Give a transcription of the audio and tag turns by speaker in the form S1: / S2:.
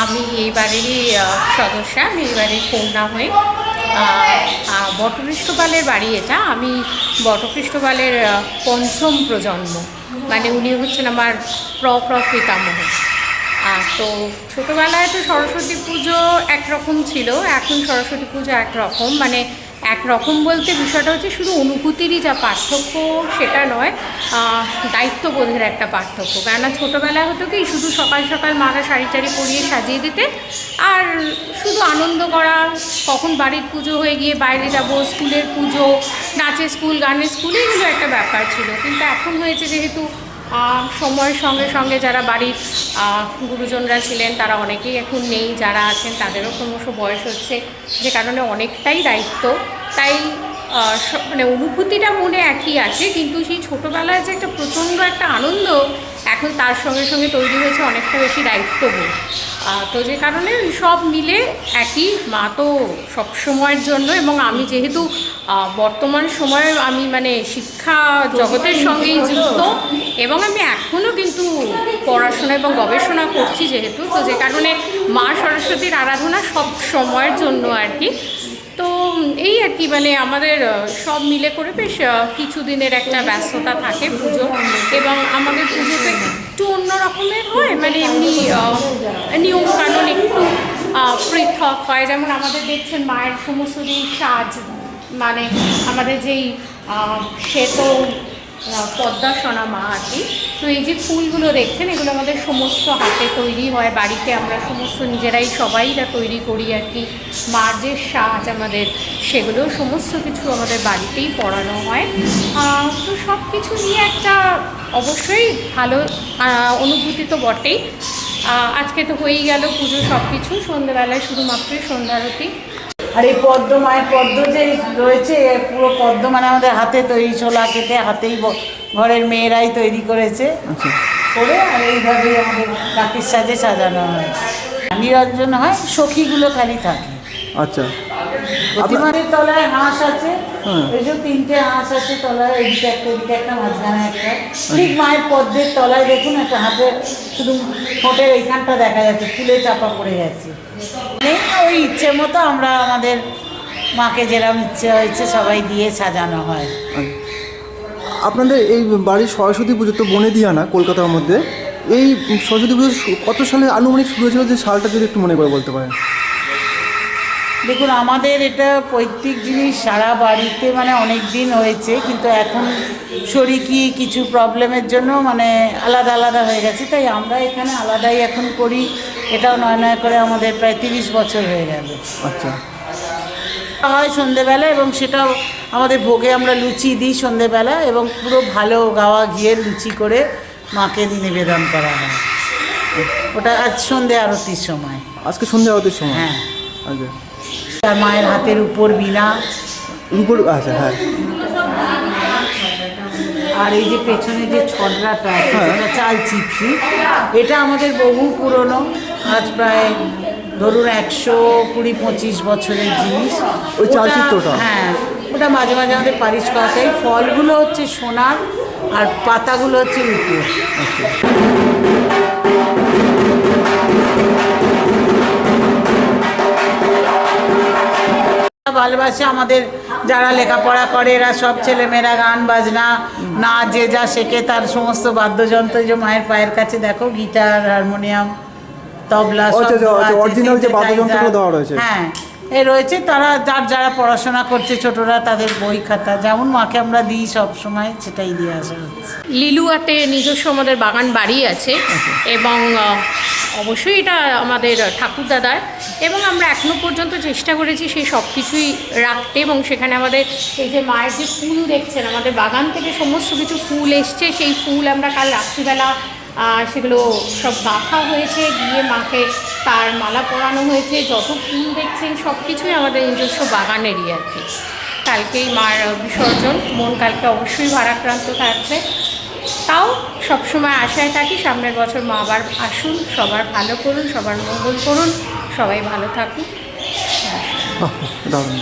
S1: আমি এই বাড়িরই সদস্যা, আমি এই বাড়ির কন্যা হয়ে বটকৃষ্ণপালের বাড়ি এটা। আমি বটকৃষ্ণপালের পঞ্চম প্রজন্ম, মানে উনি হচ্ছেন আমার প্রপিতামহ। তো ছোটোবেলায় তো সরস্বতী পুজো একরকম ছিল, এখন সরস্বতী পুজো একরকম, মানে একরকম বলতে বিষয়টা হচ্ছে শুধু অনুভূতিরই যা পার্থক্য সেটা নয়, দায়িত্ববোধের একটা পার্থক্য। কেননা ছোটোবেলায় হতো কি শুধু সকাল সকাল মারা শাড়ি টাড়ি পরিয়ে সাজিয়ে দিতে, আর শুধু আনন্দ করা, কখন বাড়ির পুজো হয়ে গিয়ে বাইরে যাব, স্কুলের পুজো, নাচের স্কুল, গানের স্কুল, এগুলো একটা ব্যাপার ছিল। কিন্তু এখন হয়েছে যেহেতু সময়ের সঙ্গে সঙ্গে যারা বাড়ির গুরুজনরা ছিলেন তারা অনেকেই এখন নেই, যারা আছেন তাদেরও ক্রমশ বয়স হচ্ছে, যে কারণে অনেকটাই দায়িত্ব। তাই মানে অনুভূতিটা মনে একই আছে, কিন্তু সেই ছোটোবেলায় যে একটা প্রচণ্ড একটা আনন্দ, এখন তার সঙ্গে সঙ্গে তৈরি হয়েছে অনেকটা বেশি দায়িত্ববোধ। তো যে কারণে সব মিলে একই মা তো সবসময়ের জন্য, এবং আমি যেহেতু বর্তমান সময়ে আমি মানে শিক্ষা জগতের সঙ্গেই যুক্ত, এবং আমি এখনও কিন্তু পড়াশোনা এবং গবেষণা করছি যেহেতু, তো যে কারণে মা সরস্বতীর আরাধনা সব সময়ের জন্য আর কি। তো এই আর কি, মানে আমাদের সব মিলে করে বেশ কিছু দিনের একটা ব্যস্ততা থাকে পুজো, এবং আমাদের পুজোতে একটু অন্য রকমের হয়, মানে এমনি নিয়মকানুন একটু পৃথক হয়। যেমন আমাদের দেখছেন মায়ের সমস্ত দিন সাজ, মানে আমাদের যেই শ্বেত পদ্মাসনা মা আর কি, তো এই যে ফুলগুলো দেখছেন এগুলো আমাদের সমস্ত হাতে তৈরি হয়, বাড়িতে আমরা সমস্ত নিজেরাই সবাইরা তৈরি করি আর কি। মার যে সাজ আমাদের, সেগুলো সমস্ত কিছু আমাদের বাড়িতেই পড়ানো হয়। তো সব কিছু নিয়ে একটা অবশ্যই ভালো অনুভূতি তো বটেই। আজকে তো হয়েই গেল পুজো, সব কিছু সন্ধ্যেবেলায় শুধুমাত্রই সন্ধ্যারতি।
S2: আর এই পদ্ম, মায়ের পদ্ম যে রয়েছে, পুরো পদ্ম মানে আমাদের হাতে তৈরি, ছোলা কেটে হাতেই ঘরের মেয়েরাই তৈরি করেছে করে, আর এইভাবেই আমাদের রাখির সাজে সাজানো হয়। নিরঞ্জন হয়, সখীগুলো খালি থাকে।
S3: আচ্ছা,
S2: প্রতিমাদের তলায় হাঁস আছে, এই যে 3টে হাঁস আছে তলায়, এদিকে একটা, এদিকে একটা, মাঝখানে একটা। ঠিক মায়ের পদ্মের তলায় দেখুন একটা হাতে শুধু ঠোঁটের এইখানটা দেখা যাচ্ছে, ফুলে চাপা পড়ে গেছে। ওই ইচ্ছে মতো আমরা আমাদের মাকে যেরকম ইচ্ছে হয়েছে সবাই দিয়ে সাজানো হয়।
S3: আপনাদের এই বাড়ির সরস্বতী পুজো তো বনেদিয়ানা কলকাতার মধ্যে, এই সরস্বতী পুজো কত সালে আনুমানিক শুরু হয়েছিল, যে সালটা যদি একটু মনে করে বলতে পারেন?
S2: দেখুন, আমাদের এটা পৈতৃক জিনিস, সারা বাড়িতে মানে অনেক দিন হয়েছে, কিন্তু এখন শরিকি কিছু প্রবলেমের জন্য মানে আলাদা আলাদা হয়ে গেছে, তাই আমরা এখানে আলাদাই এখন করি। এটাও নয় নয় করে আমাদের প্রায় 30 বছর হয়ে গেল।
S3: আচ্ছা,
S2: হয় সন্ধেবেলা, এবং সেটাও আমাদের ভোগে আমরা লুচি দিই সন্ধেবেলা, এবং পুরো ভালো গাওয়া ঘিয়ের লুচি করে মাকে নিবেদন করা হয়। ওটা আজ সন্ধে আরতির সময়,
S3: আজকে সন্ধ্যা আরতির সময়।
S2: হ্যাঁ,
S3: আচ্ছা,
S2: তার মায়ের হাতের উপর বিনা,
S3: উপর, আচ্ছা, হ্যাঁ।
S2: আর এই যে পেছনে যে ছড়রাটা আছে, যেটা চাল চিত্রি, এটা আমাদের বহু পুরনো, আজ প্রায় ধরুন 120-25 বছরের জিনিস।
S3: ওই চালচিত্রটা?
S2: হ্যাঁ, ওটা মাঝে মাঝে আমাদের পালিশ করা হয়। ফলগুলো হচ্ছে সোনার, আর পাতাগুলো হচ্ছে রূপোর। ভালোবাসে আমাদের যারা লেখাপড়া করে, এরা সব ছেলেমেয়েরা গান বাজনা না যে যা শেখে, তার সমস্ত বাদ্যযন্ত্র, যে মায়ের পায়ের কাছে দেখো গিটার, হারমোনিয়াম, তবলা,
S3: অরিজিনাল যে বাদ্যযন্ত্রগুলো দেওয়া রয়েছে,
S2: হ্যাঁ এ রয়েছে। তারা যারা পড়াশোনা করছে ছোটরা, তাদের বই খাতা যেমন মাকে আমরা দিই সব সময়, সেটাই দিয়ে আসা হচ্ছে।
S1: লিলুয়াতে নিজস্ব আমাদের বাগান বাড়ি আছে, এবং অবশ্যই এটা আমাদের ঠাকুরদাদার, এবং আমরা এখনও পর্যন্ত চেষ্টা করেছি সেই সব কিছুই রাখতে। এবং সেখানে আমাদের এই যে মায়ের যে ফুল দেখছেন, আমাদের বাগান থেকে সমস্ত কিছু ফুল এসছে, সেই ফুল আমরা কাল রাত্রিবেলা সেগুলো সব গাঁথা হয়েছে, গিয়ে মাকে তার মালা পরানো হয়েছে। যত ফুল দেখছেন সব কিছুই আমাদের নিজস্ব বাগানেরই আর কি। কালকেই মার বিসর্জন, মন কালকে অবশ্যই ভারাক্রান্ত থাকবে, তাও সবসময় আশায় থাকি সামনের বছর মা আবার আসুন, সবার ভালো করুন, সবার মঙ্গল করুন, সবাই ভালো থাকুন।
S3: দারুণ।